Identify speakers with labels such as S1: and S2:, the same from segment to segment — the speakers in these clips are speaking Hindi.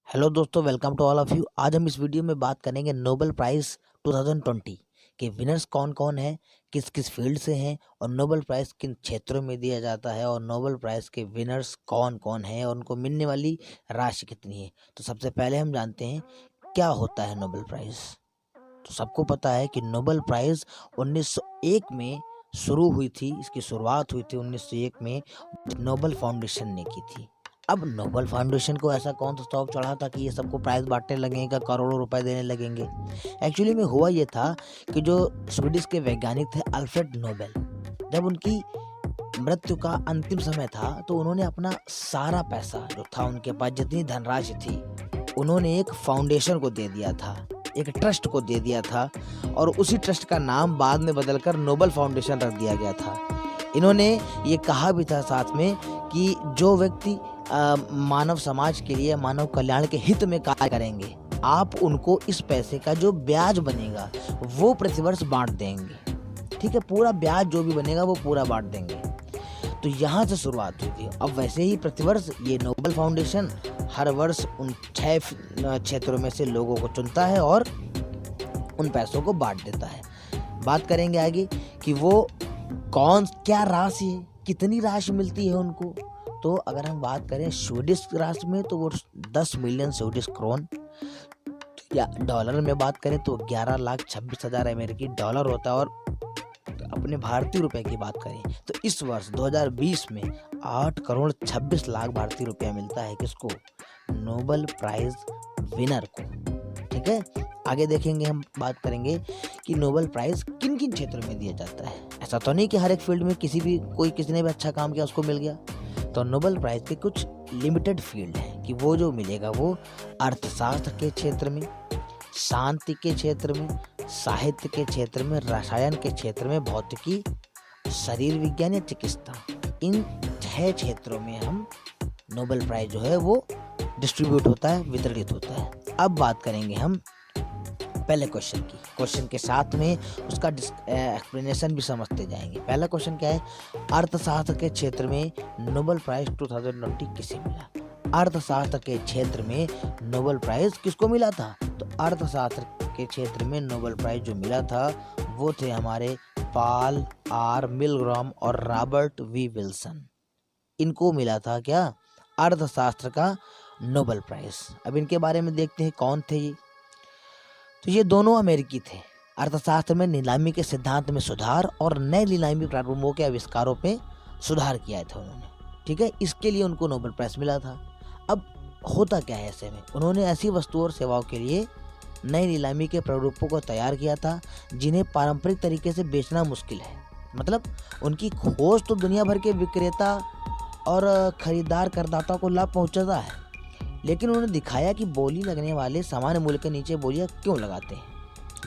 S1: हेलो दोस्तों, welcome to all of you. आज हम इस वीडियो में बात करेंगे नोबेल प्राइज़ 2020 के विनर्स कौन कौन हैं, किस किस फील्ड से हैं और नोबेल प्राइज़ किन क्षेत्रों में दिया जाता है और नोबेल प्राइज़ के विनर्स कौन कौन हैं और उनको मिलने वाली राशि कितनी है। तो सबसे पहले हम जानते हैं क्या होता है नोबेल प्राइज़। तो सबको पता है कि नोबेल प्राइज़ 1901 में शुरू हुई थी। इसकी शुरुआत हुई थी 1901 में, नोबेल फाउंडेशन ने की थी। अब नोबेल फाउंडेशन को ऐसा कौन सा शौक चढ़ा था कि ये सबको प्राइज़ बांटने लगेंगे, करोड़ों रुपए देने लगेंगे। एक्चुअली में हुआ ये था कि जो स्वीडिश के वैज्ञानिक थे अल्फ्रेड नोबेल, जब उनकी मृत्यु का अंतिम समय था तो उन्होंने अपना सारा पैसा जो था, उनके पास जितनी धनराशि थी, उन्होंने एक फाउंडेशन को दे दिया था, एक ट्रस्ट को दे दिया था और उसी ट्रस्ट का नाम बाद में बदलकर नोबेल फाउंडेशन रख दिया गया था। इन्होंने ये कहा भी था साथ में कि जो व्यक्ति मानव समाज के लिए, मानव कल्याण के हित में कार्य करेंगे, आप उनको इस पैसे का जो ब्याज बनेगा वो प्रतिवर्ष बांट देंगे। ठीक है, पूरा ब्याज जो भी बनेगा वो पूरा बांट देंगे। तो यहाँ से शुरुआत हुई थी। अब वैसे ही प्रतिवर्ष ये नोबेल फाउंडेशन हर वर्ष उन 6 क्षेत्रों में से लोगों को चुनता है और उन पैसों को बांट देता है। बात करेंगे आगे कि वो क्या राशि है, कितनी राशि मिलती है उनको। तो अगर हम बात करें स्वीडिश राशि में तो वो 10 मिलियन स्वीडिश क्रोन, या डॉलर में बात करें तो 11,26,000 अमेरिकी डॉलर होता है। और अपने भारतीय रुपए की बात करें तो इस वर्ष 2020 में 8 करोड़ 26 लाख भारतीय रुपया मिलता है। किसको? नोबेल प्राइज विनर को। ठीक है, आगे देखेंगे, हम बात करेंगे कि नोबेल प्राइज किन किन क्षेत्रों में दिया जाता है। ऐसा तो नहीं कि हर एक फील्ड में किसी ने भी अच्छा काम किया उसको मिल गया। तो नोबेल प्राइज के कुछ लिमिटेड फील्ड हैं कि वो जो मिलेगा वो अर्थशास्त्र के क्षेत्र में, शांति के क्षेत्र में, साहित्य के क्षेत्र में, रसायन के क्षेत्र में, भौतिकी, शरीर विज्ञान या चिकित्सा, इन 6 क्षेत्रों में हम नोबेल प्राइज जो है वो डिस्ट्रीब्यूट होता है, वितरित होता है। अब बात करेंगे हम पहले क्वेश्चन की। क्वेश्चन के साथ में उसका एक्सप्लेनेशन भी समझते जाएंगे। पहला क्वेश्चन क्या है? अर्थशास्त्र के क्षेत्र में नोबेल प्राइज 2020 किसे मिला? अर्थशास्त्र के क्षेत्र में नोबेल प्राइज किसको मिला था? तो अर्थशास्त्र के क्षेत्र में नोबेल प्राइज जो मिला था वो थे हमारे पॉल आर मिलग्रॉम और रॉबर्ट वी विल्सन। इनको मिला था क्या? अर्थशास्त्र का नोबेल प्राइज। अब इनके बारे में देखते हैं कौन थे ये। तो ये दोनों अमेरिकी थे। अर्थशास्त्र में नीलामी के सिद्धांत में सुधार और नए नीलामी प्रारूपों के आविष्कारों पे सुधार किया था उन्होंने। ठीक है, इसके लिए उनको नोबेल प्राइज मिला था। अब होता क्या है ऐसे में? उन्होंने ऐसी वस्तुओं और सेवाओं के लिए नए नीलामी के प्रारूपों को तैयार किया था जिन्हें पारंपरिक तरीके से बेचना मुश्किल है। मतलब उनकी खोज तो दुनिया भर के विक्रेता और खरीदार करदाता को लाभ पहुंचाता है, लेकिन उन्होंने दिखाया कि बोली लगने वाले सामान्य मूल्य के नीचे बोलियां क्यों लगाते हैं।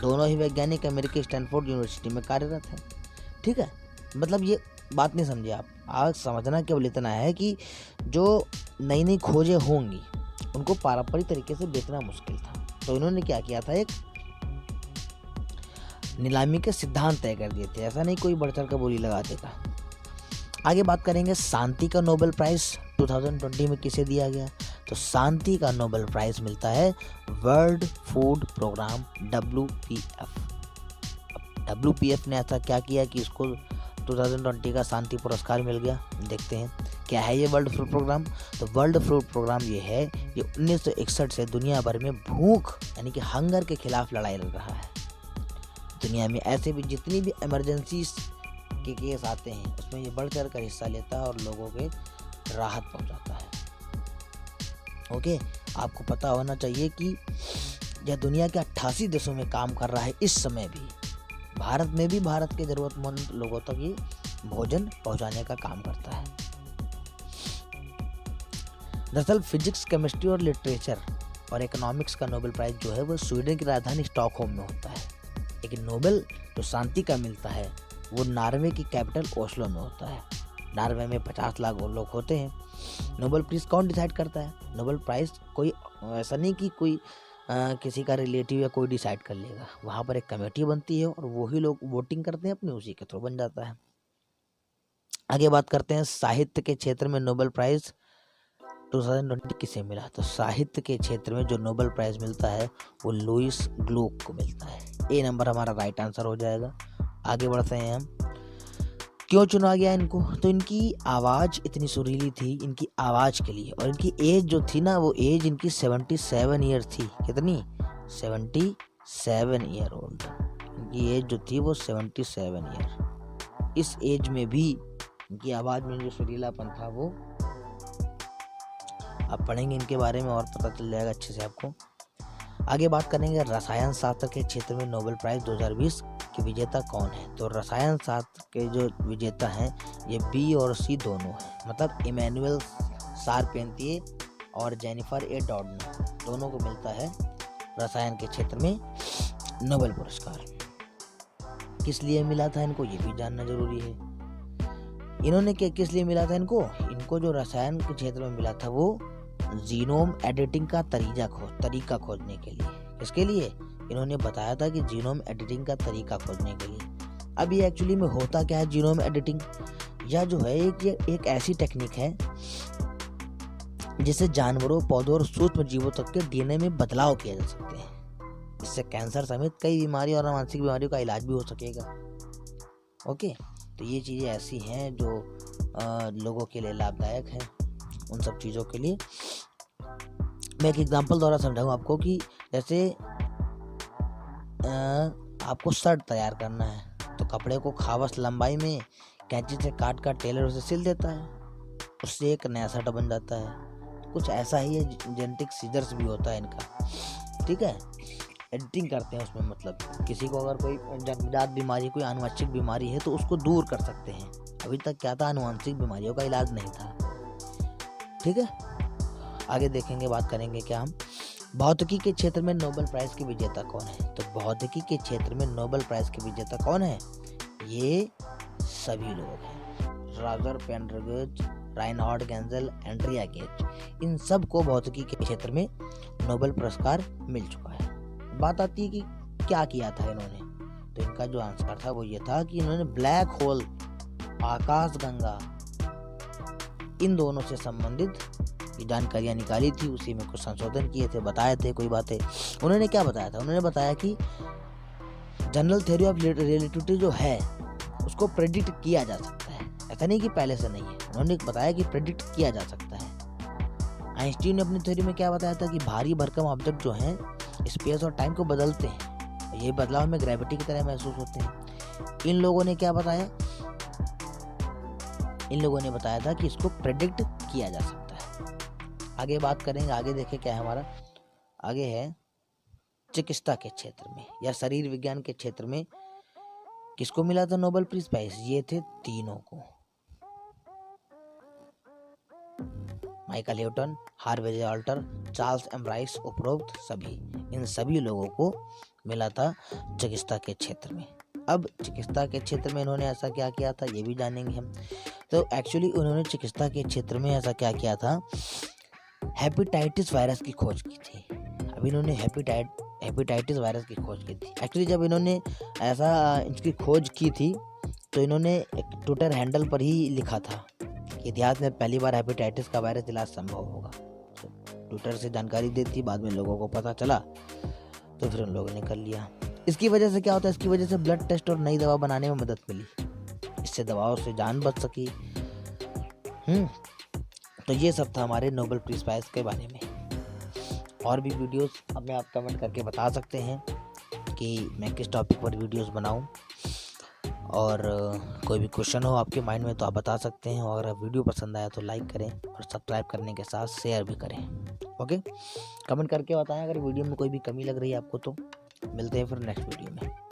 S1: दोनों ही वैज्ञानिक अमेरिकी स्टैनफोर्ड यूनिवर्सिटी में कार्यरत हैं। ठीक है, मतलब ये बात नहीं समझे आप। आज समझना केवल इतना है कि जो नई नई खोजें होंगी उनको पारंपरिक तरीके से बेचना मुश्किल था, तो इन्होंने क्या किया था, एक नीलामी के सिद्धांत तय कर दिए थे। ऐसा नहीं कोई बढ़ चढ़ कर बोली लगा देगा। आगे बात करेंगे शांति का नोबेल प्राइज 2020 में किसे दिया गया। तो शांति का नोबेल प्राइज मिलता है world food programme WPF। WPF ने ऐसा क्या किया कि इसको 2020 का शांति पुरस्कार मिल गया। देखते हैं क्या है ये वर्ल्ड फूड प्रोग्राम। तो वर्ल्ड फूड प्रोग्राम ये है, ये 1961 से दुनिया भर में भूख यानी कि हंगर के खिलाफ लड़ाई लड़ रहा है। दुनिया में ऐसे भी जितनी भी इमरजेंसी के केस आते हैं उसमें ये बढ़ चढ़ कर हिस्सा लेता है और लोगों के राहत पहुंचाता है। ओके, आपको पता होना चाहिए कि यह दुनिया के 88 देशों में काम कर रहा है। इस समय भी भारत में भी भारत के जरूरतमंद लोगों तक ये भोजन पहुंचाने का काम करता है। दरअसल फिजिक्स, केमिस्ट्री और लिटरेचर और इकोनॉमिक्स का नोबेल प्राइज जो है वो स्वीडन की राजधानी स्टॉकहोम में होता है। लेकिन नोबेल जो शांति का मिलता है वो नॉर्वे की कैपिटल ओस्लो में होता है। नॉर्वे में 50 लाख लोग होते हैं। नोबेल प्राइज कौन डिसाइड करता है? नोबेल प्राइज कोई ऐसा नहीं कि कोई किसी का रिलेटिव या कोई डिसाइड कर लेगा। वहाँ पर एक कमेटी बनती है और वही लोग वोटिंग करते हैं, अपने उसी के थ्रू बन जाता है। आगे बात करते हैं साहित्य के क्षेत्र में नोबेल प्राइज 2020 किसे मिला? तो साहित्य के क्षेत्र में जो नोबेल प्राइज़ मिलता है वो लुईस ग्लूक को मिलता है। ए नंबर हमारा राइट आंसर हो जाएगा। आगे बढ़ते हैं हम। क्यों चुना गया इनको? तो इनकी आवाज़ इतनी सुरीली थी, इनकी आवाज़ के लिए, और इनकी एज जो थी ना, वो एज इनकी 77 ईयर थी। कितनी? 77 ईयर ओल्ड। इनकी एज जो थी वो 77 ईयर। इस एज में भी इनकी आवाज़ में जो सुरीलापन था वो आप पढ़ेंगे इनके बारे में और पता चल जाएगा अच्छे से आपको। आगे बात करेंगे रसायन शास्त्र के क्षेत्र में नोबेल प्राइज़ 2020 के विजेता कौन है? तो रसायन शास्त्र के जो विजेता हैं ये बी और सी दोनों हैं, मतलब इमैनुअल शारपेंतिये और जेनिफर ए डॉर्डन दोनों को मिलता है रसायन के क्षेत्र में नोबेल पुरस्कार। किस लिए मिला था इनको, ये भी जानना जरूरी है। इन्होंने किस लिए मिला था इनको जो रसायन के क्षेत्र में मिला था वो जीनोम एडिटिंग का तरीका खोजने के लिए। इसके लिए इन्होंने बताया था कि जीनोम एडिटिंग का तरीका खोजने के लिए। अब ये एक्चुअली में होता क्या है जीनोम एडिटिंग? यह जो है एक ऐसी टेक्निक है जिससे जानवरों, पौधों और सूक्ष्म जीवों तक के डीएनए में बदलाव किया जा सकते हैं। इससे कैंसर समेत कई बीमारी और मानसिक बीमारियों का इलाज भी हो सकेगा। ओके, तो ये चीज़ें ऐसी हैं जो लोगों के लिए लाभदायक हैं। उन सब चीज़ों के लिए मैं एक एग्जांपल द्वारा समझाऊँ आपको कि जैसे आपको शर्ट तैयार करना है तो कपड़े को खावस लंबाई में कैंची से काट कर टेलर उसे सिल देता है, उससे एक नया शर्ट बन जाता है। तो कुछ ऐसा ही है, जेनेटिक सीजर्स भी होता है इनका। ठीक है, एडिटिंग करते हैं उसमें, मतलब किसी को अगर कोई जन्मजात बीमारी, कोई आनुवंशिक बीमारी है तो उसको दूर कर सकते हैं। अभी तक क्या था, आनुवंशिक बीमारियों का इलाज नहीं था। ठीक है, आगे देखेंगे, बात करेंगे क्या हम भौतिकी के क्षेत्र में नोबेल प्राइज़ के विजेता कौन है? तो भौतिकी के क्षेत्र में नोबेल प्राइज़ के विजेता कौन है? ये सभी लोग हैं, Roger Penrose, Reinhard Genzel, Andrea Ghez. इन सब को भौतिकी के क्षेत्र में नोबेल पुरस्कार मिल चुका है। बात आती है कि क्या किया था इन्होंने, तो इनका जो आंसर था वो ये था कि इन्होंने ब्लैक होल, आकाशगंगा, इन दोनों से संबंधित जानकारियाँ निकाली थी, उसी में कुछ संशोधन किए थे, बताए थे कोई बातें। उन्होंने क्या बताया था? उन्होंने बताया कि जनरल थ्योरी ऑफ रिलेटिविटी जो है उसको प्रेडिक्ट किया जा सकता है। ऐसा नहीं कि पहले से नहीं है, उन्होंने बताया कि प्रेडिक्ट किया जा सकता है। आइंस्टीन ने अपनी थ्योरी में क्या बताया था कि भारी भरकम ऑब्जेक्ट जो हैं स्पेस और टाइम को बदलते हैं, ये बदलाव में ग्रेविटी की तरह महसूस होते हैं। इन लोगों ने क्या बताया? इन लोगों ने बताया था कि इसको प्रेडिक्ट किया जा सकता है। आगे बात करेंगे, आगे देखें क्या है हमारा। आगे है चिकित्सा के क्षेत्र में या शरीर विज्ञान के क्षेत्र में किसको मिला था नोबेल पीस प्राइज? ये थे तीनों को, Michael Newton, Harvey Alter, Charles M Rice, उपरोक्त सभी, इन सभी लोगों को मिला था चिकित्सा के क्षेत्र में। अब चिकित्सा के क्षेत्र में इन्होंने ऐसा क्या किया था ये भी जानेंगे हम। तो एक्चुअली उन्होंने चिकित्सा के क्षेत्र में ऐसा क्या किया था, हेपेटाइटिस वायरस की खोज की थी। अब इन्होंने हेपेटाइटिस वायरस की खोज की थी। एक्चुअली जब इन्होंने ऐसा इसकी खोज की थी तो इन्होंने एक ट्विटर हैंडल पर ही लिखा था कि इतिहास में पहली बार हेपेटाइटिस का वायरस इलाज संभव होगा। तो ट्विटर से जानकारी दी थी, बाद में लोगों को पता चला तो फिर उन लोगों ने कर लिया। इसकी वजह से क्या होता है, इसकी वजह से ब्लड टेस्ट और नई दवा बनाने में मदद मिली, इससे दवाओं से जान बच सकी। तो ये सब था हमारे नोबेल पीस प्राइज के बारे में। और भी वीडियोस अपने आप कमेंट करके बता सकते हैं कि मैं किस टॉपिक पर वीडियोस बनाऊं, और कोई भी क्वेश्चन हो आपके माइंड में तो आप बता सकते हैं। और अगर वीडियो पसंद आया तो लाइक करें और सब्सक्राइब करने के साथ शेयर भी करें। ओके, कमेंट करके बताएं अगर वीडियो में कोई भी कमी लग रही है आपको। तो मिलते हैं फिर नेक्स्ट वीडियो में।